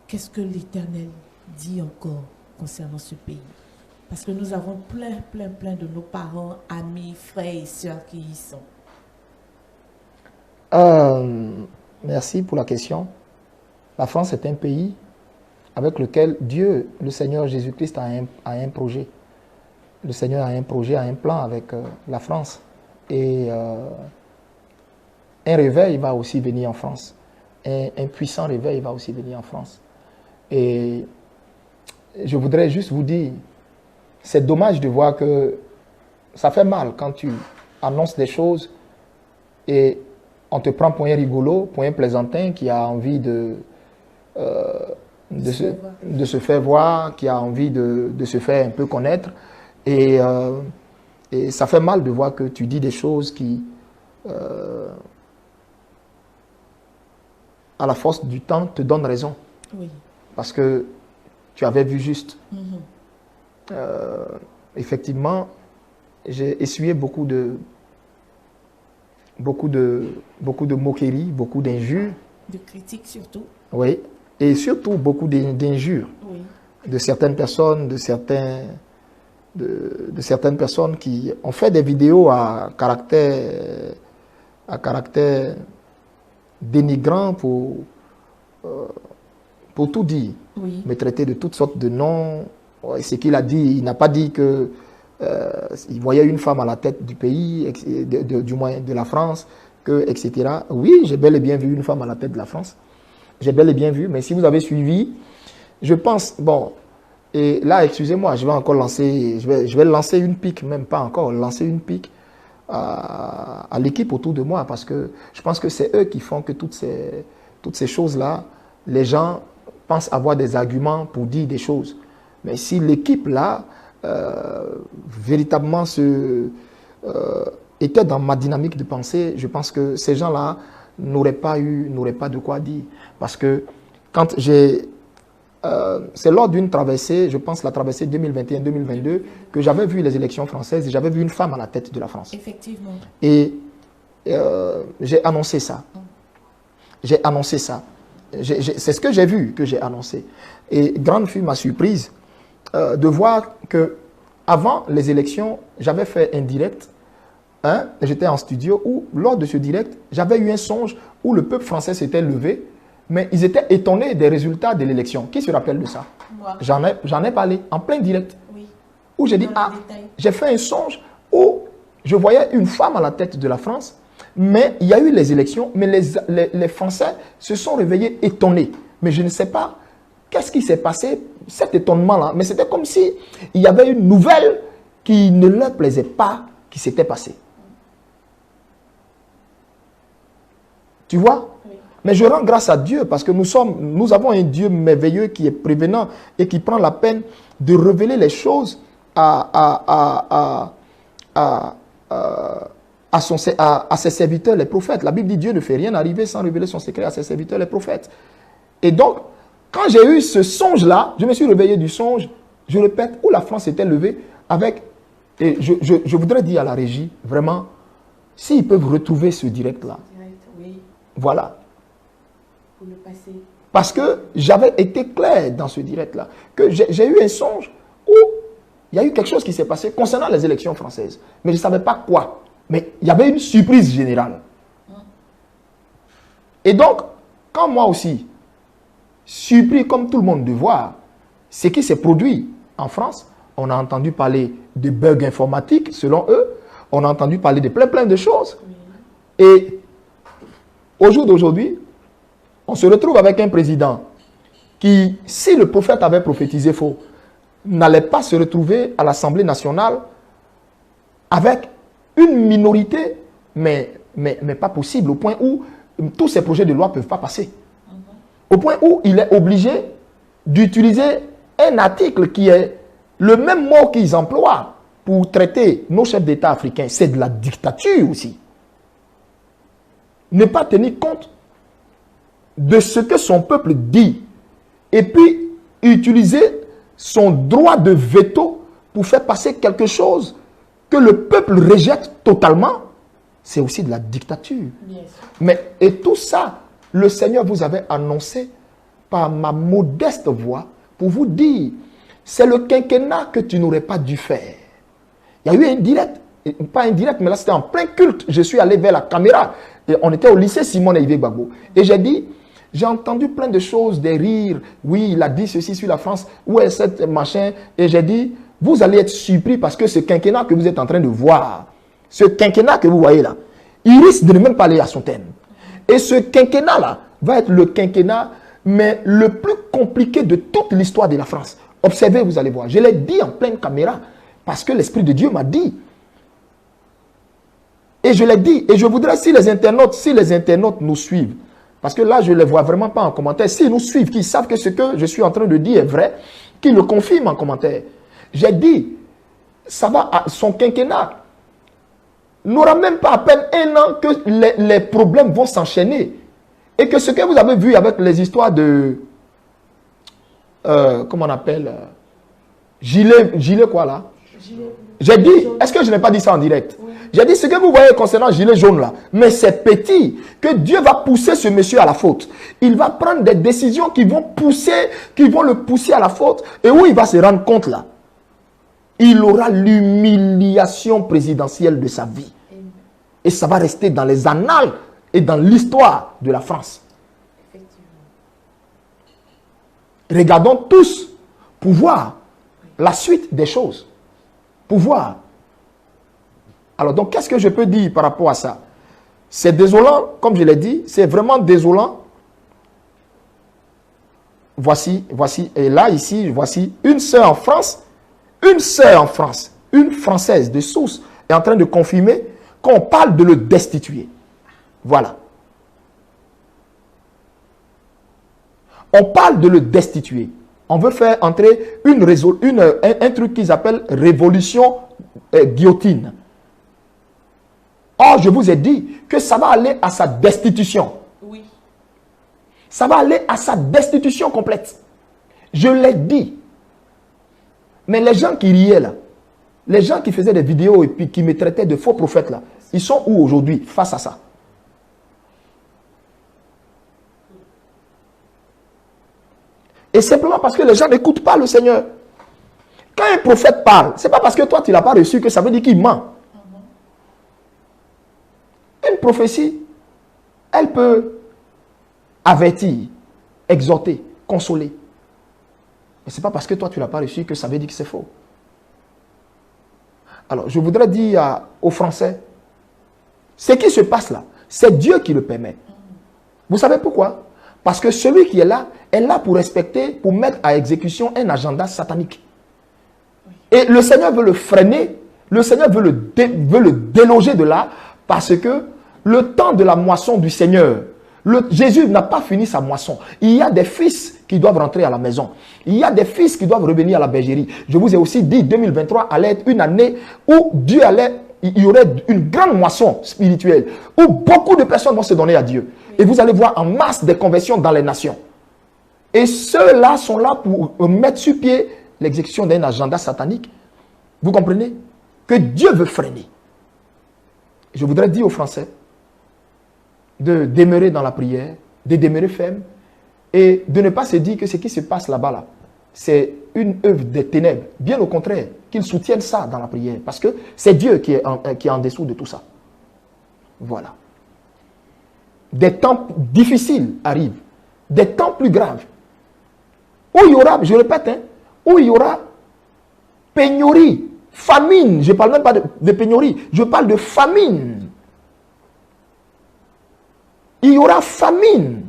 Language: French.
qu'est-ce que l'Éternel dit encore concernant ce pays? Parce que nous avons plein de nos parents, amis, frères et sœurs qui y sont. Merci pour la question. La France est un pays avec lequel Dieu, le Seigneur Jésus-Christ, a un projet. Le Seigneur a un projet, a un plan avec la France. Et un réveil va aussi venir en France. Un puissant réveil va aussi venir en France. Et je voudrais juste vous dire, c'est dommage de voir que ça fait mal quand tu annonces des choses et on te prend pour un rigolo, pour un plaisantin qui a envie de se faire voir, qui a envie de se faire un peu connaître. Et ça fait mal de voir que tu dis des choses qui, à la force du temps, te donnent raison. Oui. Parce que tu avais vu juste. Effectivement, j'ai essuyé beaucoup de moqueries, beaucoup d'injures. De critiques surtout. Oui, et surtout beaucoup d'injures. Oui. De certaines personnes, de certaines personnes qui ont fait des vidéos à caractère dénigrant pour tout dire. Oui. Me traiter de toutes sortes de noms. Ce qu'il a dit, il n'a pas dit que il voyait une femme à la tête du pays, du moins de la France, etc. Oui, j'ai bel et bien vu une femme à la tête de la France. J'ai bel et bien vu, mais si vous avez suivi, je pense, bon, et là, excusez-moi, je vais encore lancer, je vais lancer une pique, même pas encore, lancer une pique à l'équipe autour de moi, parce que je pense que c'est eux qui font que toutes ces choses-là, les gens pensent avoir des arguments pour dire des choses. Mais si l'équipe là, véritablement était dans ma dynamique de pensée, je pense que ces gens-là n'auraient pas de quoi dire. Parce que quand c'est lors d'une traversée, je pense la traversée 2021-2022, que j'avais vu les élections françaises et j'avais vu une femme à la tête de la France. Effectivement. Et j'ai annoncé ça. J'ai annoncé ça. C'est ce que j'ai vu que j'ai annoncé. Et grande fut ma surprise de voir que avant les élections, j'avais fait un direct. J'étais en studio où, lors de ce direct, j'avais eu un songe où le peuple français s'était levé, mais ils étaient étonnés des résultats de l'élection. Qui se rappelle de ça? Moi. J'en ai parlé en plein direct. Oui. Où j'ai dit, j'ai fait un songe où je voyais une femme à la tête de la France, mais il y a eu les élections, mais les Français se sont réveillés étonnés. Mais je ne sais pas qu'est-ce qui s'est passé, cet étonnement-là. Mais c'était comme si il y avait une nouvelle qui ne leur plaisait pas, qui s'était passée. Tu vois? Oui. Mais je rends grâce à Dieu parce que nous avons un Dieu merveilleux qui est prévenant et qui prend la peine de révéler les choses à ses serviteurs, les prophètes. La Bible dit Dieu ne fait rien arriver sans révéler son secret à ses serviteurs, les prophètes. Et donc, quand j'ai eu ce songe-là, je me suis réveillé du songe, je répète, où la France était levée avec... Et je voudrais dire à la régie, vraiment, s'ils peuvent retrouver ce direct-là. Oui. Voilà. Pour le passer. Parce que j'avais été clair dans ce direct-là, que j'ai eu un songe où il y a eu quelque chose qui s'est passé concernant les élections françaises. Mais je ne savais pas quoi. Mais il y avait une surprise générale. Et donc, quand moi aussi, surpris comme tout le monde de voir ce qui s'est produit en France, on a entendu parler de bugs informatiques, selon eux. On a entendu parler de plein de choses. Oui. Et au jour d'aujourd'hui, on se retrouve avec un président qui, si le prophète avait prophétisé faux, n'allait pas se retrouver à l'Assemblée nationale avec une minorité, mais pas possible, au point où tous ces projets de loi ne peuvent pas passer. Au point où il est obligé d'utiliser un article qui est le même mot qu'ils emploient pour traiter nos chefs d'État africains. C'est de la dictature aussi. Ne pas tenir compte de ce que son peuple dit et puis utiliser son droit de veto pour faire passer quelque chose que le peuple rejette totalement, c'est aussi de la dictature. Yes. Mais, et tout ça, le Seigneur vous avait annoncé par ma modeste voix pour vous dire, c'est le quinquennat que tu n'aurais pas dû faire. Il y a eu un direct, pas un direct, mais là c'était en plein culte. Je suis allé vers la caméra. Et on était au lycée Simone Yves Gbagbo. Et j'ai dit, j'ai entendu plein de choses, des rires. Oui, il a dit ceci sur la France. Où est cette machin? Et j'ai dit, vous allez être surpris parce que ce quinquennat que vous êtes en train de voir, ce quinquennat que vous voyez là, il risque de ne même pas aller à son thème. Et ce quinquennat là va être le quinquennat, mais le plus compliqué de toute l'histoire de la France. Observez, vous allez voir. Je l'ai dit en pleine caméra parce que l'Esprit de Dieu m'a dit. Et je l'ai dit. Et je voudrais, si les internautes nous suivent, parce que là, je ne les vois vraiment pas en commentaire, s'ils nous suivent, qu'ils savent que ce que je suis en train de dire est vrai, qu'ils le confirment en commentaire. J'ai dit, ça va à son quinquennat. N'aura même pas à peine un an que les problèmes vont s'enchaîner. Et que ce que vous avez vu avec les histoires de... comment on appelle gilet quoi là? J'ai dit, est-ce que je n'ai pas dit ça en direct? Oui. J'ai dit, ce que vous voyez concernant gilet jaune là, mais c'est petit, que Dieu va pousser ce monsieur à la faute. Il va prendre des décisions qui vont le pousser à la faute. Et où il va se rendre compte là? Il aura l'humiliation présidentielle de sa vie. Et ça va rester dans les annales et dans l'histoire de la France. Regardons tous pour voir la suite des choses. Pour voir. Alors donc, qu'est-ce que je peux dire par rapport à ça? C'est désolant, comme je l'ai dit, c'est vraiment désolant. Voici, et là, ici, voici une sœur en France, une Française de source, est en train de confirmer qu'on parle de le destituer. Voilà. On parle de le destituer. On veut faire entrer un truc qu'ils appellent révolution guillotine. Or, je vous ai dit que ça va aller à sa destitution. Oui. Ça va aller à sa destitution complète. Je l'ai dit. Mais les gens qui riaient là, les gens qui faisaient des vidéos et puis qui me traitaient de faux prophètes là, ils sont où aujourd'hui face à ça? Et simplement parce que les gens n'écoutent pas le Seigneur. Quand un prophète parle, ce n'est pas parce que toi tu ne l'as pas reçu que ça veut dire qu'il ment. Une prophétie, elle peut avertir, exhorter, consoler. Mais ce n'est pas parce que toi tu ne l'as pas reçu que ça veut dire que c'est faux. Alors, je voudrais dire aux Français, ce qui se passe là, c'est Dieu qui le permet. Vous savez pourquoi? Parce que celui qui est là pour respecter, pour mettre à exécution un agenda satanique. Et le Seigneur veut le freiner, le Seigneur veut le déloger de là, parce que le temps de la moisson du Seigneur, Jésus n'a pas fini sa moisson. Il y a des fils qui doivent rentrer à la maison. Il y a des fils qui doivent revenir à la bergerie. Je vous ai aussi dit, 2023 allait être une année où il y aurait une grande moisson spirituelle, où beaucoup de personnes vont se donner à Dieu. Et vous allez voir en masse des conversions dans les nations. Et ceux-là sont là pour mettre sur pied l'exécution d'un agenda satanique. Vous comprenez? Que Dieu veut freiner. Je voudrais dire aux Français de demeurer dans la prière, de demeurer ferme et de ne pas se dire que ce qui se passe là-bas, c'est une œuvre des ténèbres. Bien au contraire, qu'ils soutiennent ça dans la prière. Parce que c'est Dieu qui est en dessous de tout ça. Voilà. Des temps difficiles arrivent. Des temps plus graves. Où il y aura, je répète, où il y aura pénurie, famine. Je ne parle même pas de pénurie, je parle de famine. Il y aura famine.